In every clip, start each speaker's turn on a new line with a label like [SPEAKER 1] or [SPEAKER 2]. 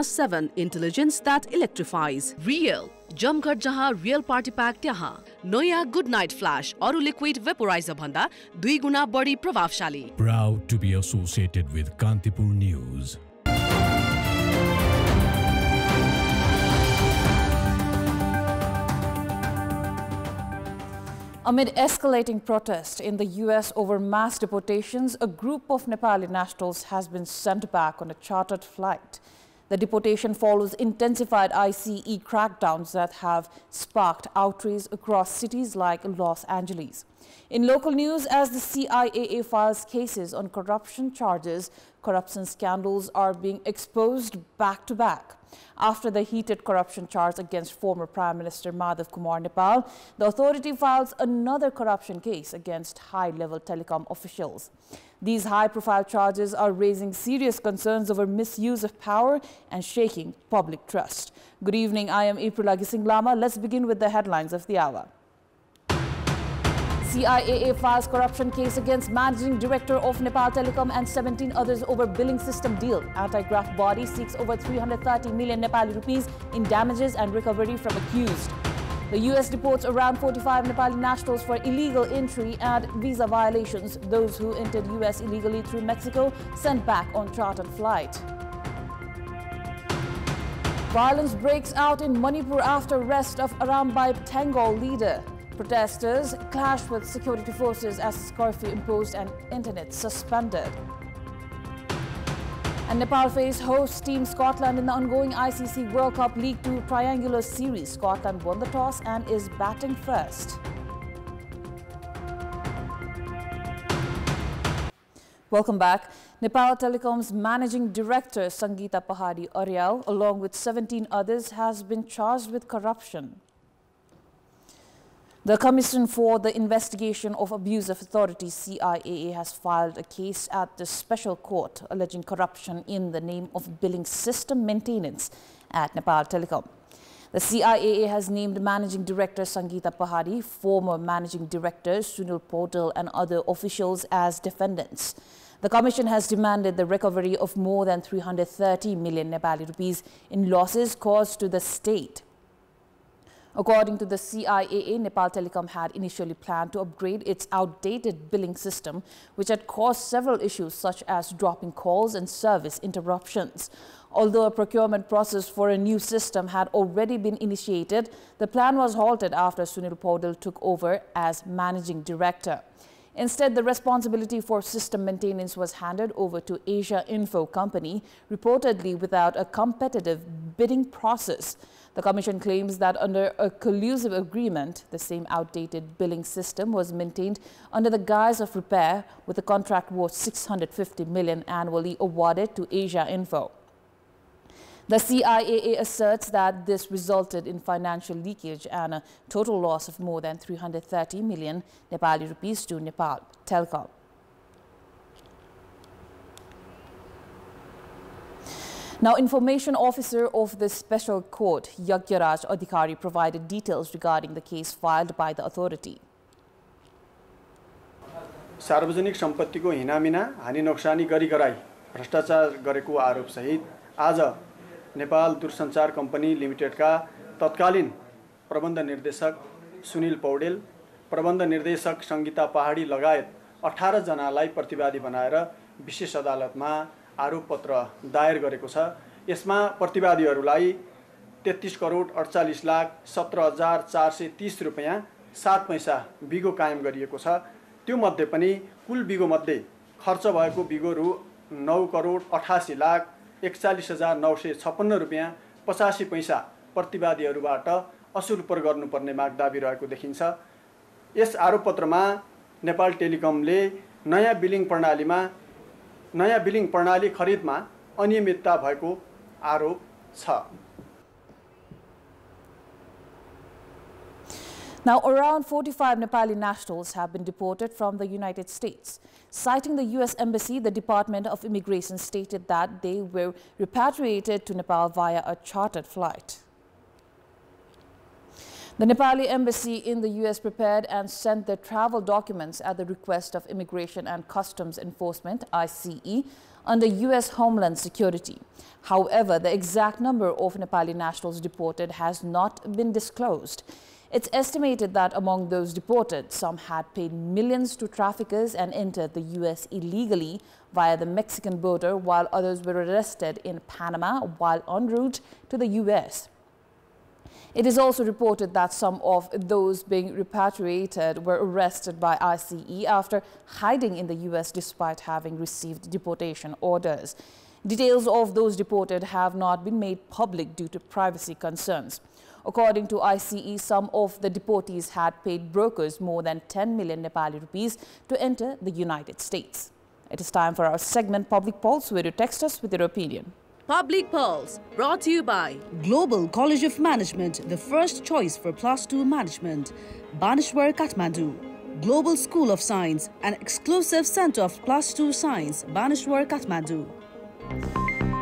[SPEAKER 1] 7 Intelligence that electrifies. Real जमघट जहाँ real party pack त्यहाँ नयाँ गुड नाइट फ्लैश और लिक्विड वेपोराइजर भन्दा 2 गुना बढी प्रभावशाली.
[SPEAKER 2] Proud to be associated with Kantipur News.
[SPEAKER 3] Amid escalating protest in the U.S. over mass deportations, a group of Nepali nationals has been sent back on a chartered flight. The deportation follows intensified ICE crackdowns that have sparked outrage across cities like Los Angeles. In local news, as the CIAA files cases on corruption charges, corruption scandals are being exposed back to back. After the heated corruption charge against former Prime Minister Madhav Kumar Nepal, the authority files another corruption case against high-level telecom officials. These high-profile charges are raising serious concerns over misuse of power and shaking public trust. Good evening, I am Aprila Ghising Lama. Let's begin with the headlines of the hour. CIAA files corruption case against Managing Director of Nepal Telecom and 17 others over billing system deal. Anti-graft body seeks over 330 million Nepali rupees in damages and recovery from accused. The U.S. deports around 45 Nepali nationals for illegal entry and visa violations. Those who entered U.S. illegally through Mexico sent back on chartered flight. Violence breaks out in Manipur after arrest of Arambai Tengol leader. Protesters clashed with security forces as curfew imposed and internet suspended. And Nepal faced host team Scotland in the ongoing ICC World Cup League 2 triangular series. Scotland won the toss and is batting first. Welcome back. Nepal Telecom's Managing Director Sangeeta Pahari Aryal, along with 17 others, has been charged with corruption. The Commission for the Investigation of Abuse of Authority, CIAA, has filed a case at the Special Court alleging corruption in the name of billing system maintenance at Nepal Telecom. The CIAA has named Managing Director Sangeeta Pahari, former Managing Directors Sunil Paudel and other officials as defendants. The Commission has demanded the recovery of more than 330 million Nepali rupees in losses caused to the state. According to the CIAA, Nepal Telecom had initially planned to upgrade its outdated billing system, which had caused several issues such as dropping calls and service interruptions. Although a procurement process for a new system had already been initiated, the plan was halted after Sunil Paudel took over as managing director. Instead, the responsibility for system maintenance was handed over to Asia Info Company, reportedly without a competitive bidding process. The Commission claims that under a collusive agreement, the same outdated billing system was maintained under the guise of repair, with a contract worth 650 million annually awarded to Asia Info. The CIAA asserts that this resulted in financial leakage and a total loss of more than 330 million Nepali rupees to Nepal Telecom. Now, Information Officer of the Special Court, Yagyaraj Adhikari, provided details regarding the case filed by the authority.
[SPEAKER 4] सार्वजनिक सम्पत्तिको हिनामिना हानि नोक्सानी गरी गराई भ्रष्टाचार गरेको आरोप सहित आज Nepal दूरसञ्चार company लिमिटेडका तत्कालीन प्रबन्ध निर्देशक सुनिल पौडेल, प्रबन्ध निर्देशक संगीता पहाडी लगायत 18 जनालाई प्रतिवादी बनाएर विशेष अदालतमा आरोप पत्र दायर गरेको छ। यसमा प्रतिवादीहरूलाई 33 करोड 48 लाख 17,430 रुपैयाँ 7 पैसा बिगो कायम गरिएको छ। त्यो मध्ये पनि कुल बिगो मध्ये खर्च भएको बिगो रु 9 करोड 88 लाख 41,956 रुपैयाँ 85 पैसा प्रतिवादीहरूबाट असुल गर्नुपर्ने माग दाबी रहेको देखिन्छ। यस आरोपपत्रमा नेपाल टेलिकमले नयाँ बिलिङ प्रणाली खरिदमा अनियमितता भएको आरोप छ।
[SPEAKER 3] Now, around 45 Nepali nationals have been deported from the United States. Citing the U.S. Embassy, the Department of Immigration stated that they were repatriated to Nepal via a chartered flight. The Nepali Embassy in the U.S. prepared and sent their travel documents at the request of Immigration and Customs Enforcement, ICE, under U.S. Homeland Security. However, the exact number of Nepali nationals deported has not been disclosed. It's estimated that among those deported, some had paid millions to traffickers and entered the U.S. illegally via the Mexican border, while others were arrested in Panama while en route to the U.S. It is also reported that some of those being repatriated were arrested by ICE after hiding in the U.S. despite having received deportation orders. Details of those deported have not been made public due to privacy concerns. According to ICE, some of the deportees had paid brokers more than 10 million Nepali rupees to enter the United States. It is time for our segment Public Pulse, where you text us with your opinion.
[SPEAKER 1] Public Pulse, brought to you by Global College of Management, the first choice for +2 management. Baneshwar, Kathmandu. Global School of Science, an exclusive center of +2 science. Baneshwar, Kathmandu.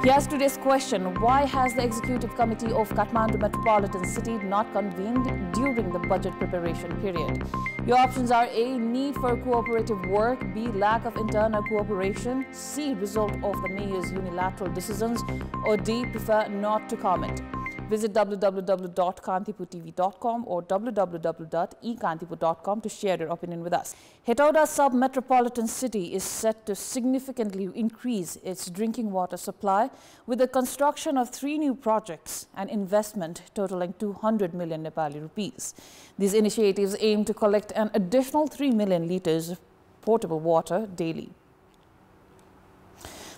[SPEAKER 3] Here's today's question. Why has the Executive Committee of Kathmandu Metropolitan City not convened during the budget preparation period? Your options are A. Need for cooperative work, B. Lack of internal cooperation, C. Result of the mayor's unilateral decisions, or D. Prefer not to comment. Visit www.kantipurtv.com or www.ekantipur.com to share your opinion with us. Hetauda sub-metropolitan city is set to significantly increase its drinking water supply with the construction of 3 new projects and investment totaling 200 million Nepali rupees. These initiatives aim to collect an additional 3 million litres of potable water daily.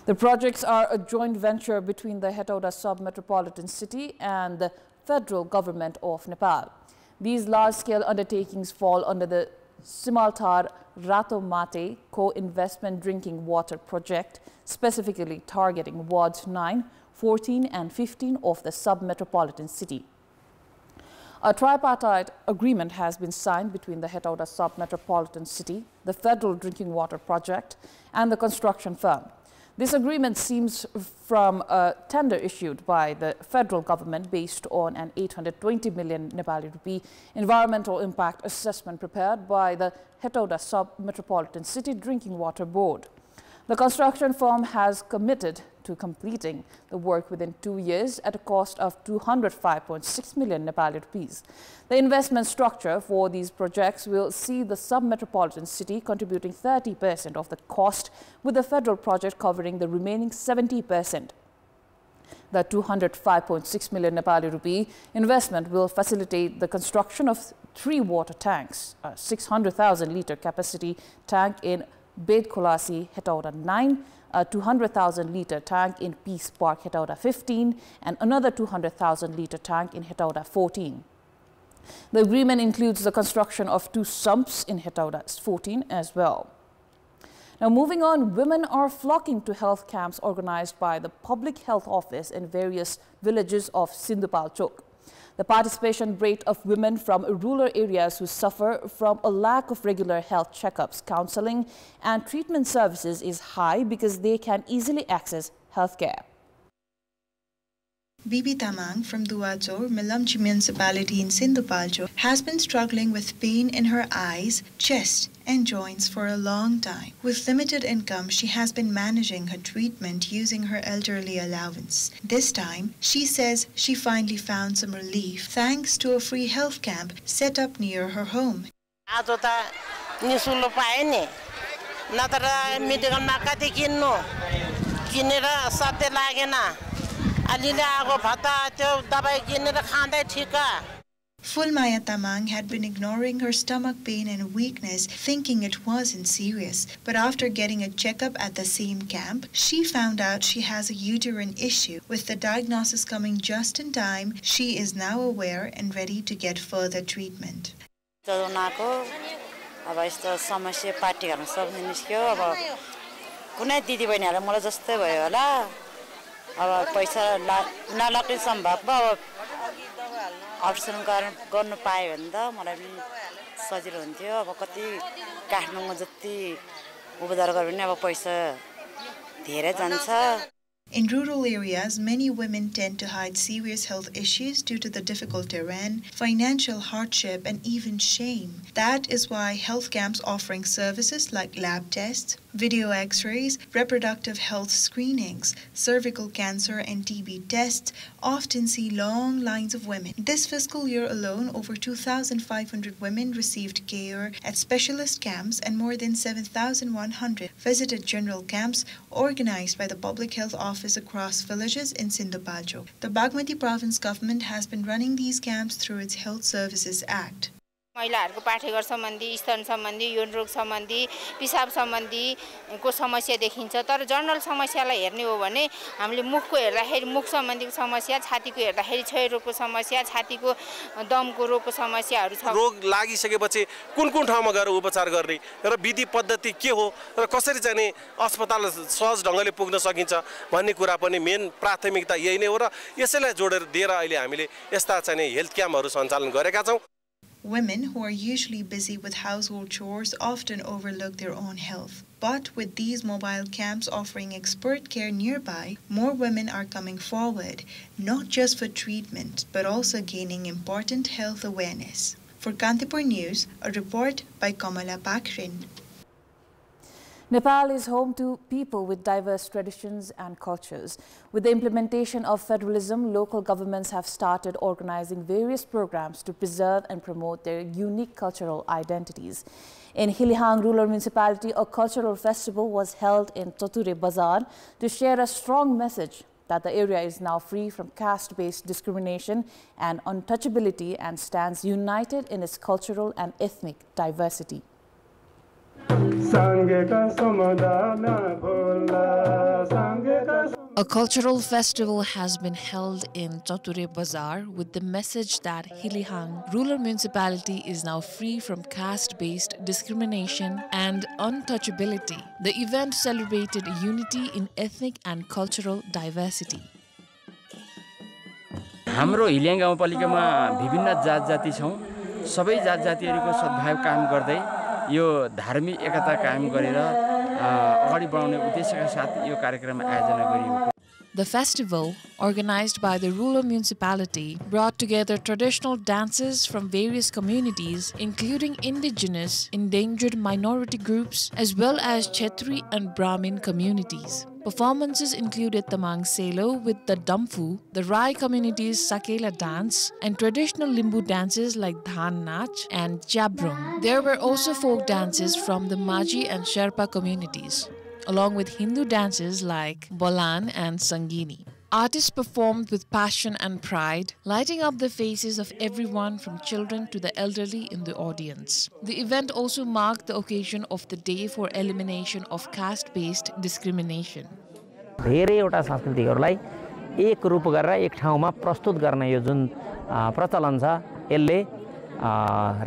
[SPEAKER 3] The projects are a joint venture between the Hetauda sub-metropolitan city and the federal government of Nepal. These large-scale undertakings fall under the Simalthar Rato Mate co-investment drinking water project, specifically targeting wards 9, 14 and 15 of the sub-metropolitan city. A tripartite agreement has been signed between the Hetauda sub-metropolitan city, the federal drinking water project and the construction firm. This agreement stems from a tender issued by the federal government based on an 820 million Nepali rupee environmental impact assessment prepared by the Hetauda Sub-Metropolitan City Drinking Water Board. The construction firm has committed to completing the work within 2 years at a cost of 205.6 million Nepali rupees. The investment structure for these projects will see the sub-metropolitan city contributing 30% of the cost, with the federal project covering the remaining 70%. The 205.6 million Nepali rupee investment will facilitate the construction of 3 water tanks, a 600,000 litre capacity tank in Bed Kolasi, Hetauda 9, a 200,000 litre tank in Peace Park, Hetauda 15, and another 200,000 litre tank in Hetauda 14. The agreement includes the construction of 2 sumps in Hetauda 14 as well. Now, moving on, women are flocking to health camps organized by the Public Health Office in various villages of Sindhupal Chok. The participation rate of women from rural areas who suffer from a lack of regular health checkups, counseling and treatment services is high because they can easily access health care.
[SPEAKER 5] Bibi Tamang from Duachor, Melamchi municipality in Sindhupalchok, has been struggling with pain in her eyes, chest and joints for a long time. With limited income, she has been managing her treatment using her elderly allowance. This time, she says she finally found some relief thanks to a free health camp set up near her home. Fulmaya Tamang had been ignoring her stomach pain and weakness, thinking it wasn't serious. But after getting a checkup at the same camp, she found out she has a uterine issue. With the diagnosis coming just in time, she is now aware and ready to get further treatment.
[SPEAKER 6] Option गर्नु पाए भने त मलाई पनि सजिलो हुन्थ्यो अब कति काट्नुमा जति उपचार गर्यो भने अब पैसा धेरै जान्छ.
[SPEAKER 5] In rural areas, many women tend to hide serious health issues due to the difficult terrain, financial hardship, and even shame. That is why health camps offering services like lab tests, video x-rays, reproductive health screenings, cervical cancer, and TB tests often see long lines of women. This fiscal year alone, over 2,500 women received care at specialist camps and more than 7,100 visited general camps organized by the Public Health Office across villages in Sindhupalchok. The Bagmati Province government has been running these camps through its Health Services Act.
[SPEAKER 7] महिलाहरुको पाठेघर सम्बन्धी स्तन सम्बन्धी यौन रोग सम्बन्धी पिसाब सम्बन्धी को समस्या देखिन्छ तर जनरल समस्यालाई हेर्ने हो भने हामीले मुखको हेर्दाखेरि मुख सम्बन्धीको समस्या छातीको हेर्दाखेरि क्षयरोगको समस्या छातीको दमको रोगको समस्याहरु छ
[SPEAKER 8] रोग लागिसकेपछि कुन ठाउँमा गएर उपचार गर्ने र विधि पद्धति के हो र कसरी चाहिँ अस्पताल सहज ढंगले पुग्न सकिन्छ भन्ने कुरा पनि मेन प्राथमिकता यही नै हो र यसैलाई जोडेर दिएर अहिले हामीले यस्ता चाहिँ हेल्थ क्याम्पहरु सञ्चालन गरेका छौं
[SPEAKER 5] Women who are usually busy with household chores often overlook their own health. But with these mobile camps offering expert care nearby, more women are coming forward, not just for treatment, but also gaining important health awareness. For Kantipur News, a report by Kamala Pakrin.
[SPEAKER 3] Nepal is home to people with diverse traditions and cultures. With the implementation of federalism, local governments have started organizing various programs to preserve and promote their unique cultural identities. In Ghising Rural Municipality, a cultural festival was held in Chature Bazar to share a strong message that the area is now free from caste-based discrimination and untouchability and stands united in its cultural and ethnic diversity. A cultural festival has been held in Chature Bazar with the message that Ghising Rural Municipality is now free from caste-based discrimination and untouchability. The event celebrated unity in ethnic and cultural diversity.
[SPEAKER 9] हाम्रो हिलियाङ गाउँपालिकामा विभिन्न जात-जाति छौं सबै जात-जातिहरुको सद्भाव कायम गर्दै यो धार्मिक एकता कायम गरेर अगाडि बढाउने उद्देश्यका साथ यो कार्यक्रम आयोजना गरिएको
[SPEAKER 3] The festival, organized by the rural municipality, brought together traditional dances from various communities, including indigenous, endangered minority groups, as well as Chetri and Brahmin communities. Performances included Tamang Selo with the Damfu, the Rai community's Sakela dance, and traditional Limbu dances like Dhan Nach and Chabrung. There were also folk dances from the Maji and Sherpa communities, along with Hindu dances like Bolan and Sangini. Artists performed with passion and pride, lighting up the faces of everyone from children to the elderly in the audience. The event also marked the occasion of the Day for Elimination of Caste-Based Discrimination.
[SPEAKER 10] धेरैवटा संस्कृतिहरुलाई एक रूप गरेर एक ठाउँमा प्रस्तुत गर्ने यो जुन प्रचलन छ यसले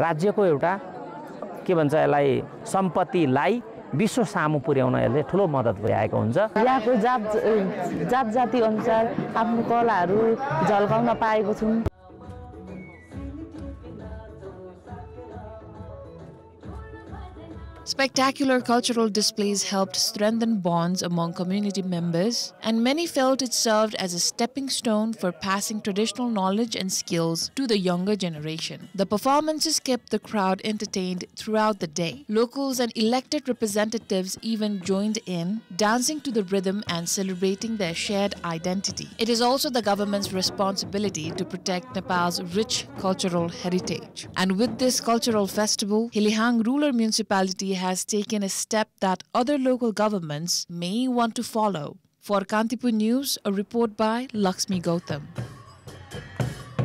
[SPEAKER 10] राज्यको एउटा के भन्छ यसलाई सम्पत्तिलाई विश्व सामु पुर्याउन यसले ठूलो मद्दत भइरहेको हुन्छ
[SPEAKER 11] यहाँको जात जाति अनुसार आफ्नो कलाहरू झल्काउन पाएको छौं
[SPEAKER 3] Spectacular cultural displays helped strengthen bonds among community members, and many felt it served as a stepping stone for passing traditional knowledge and skills to the younger generation. The performances kept the crowd entertained throughout the day. Locals and elected representatives even joined in, dancing to the rhythm and celebrating their shared identity. It is also the government's responsibility to protect Nepal's rich cultural heritage. And with this cultural festival, Ghising Rural Municipality has taken a step that other local governments may want to follow. For Kantipur News, a report by Lakshmi Gautam.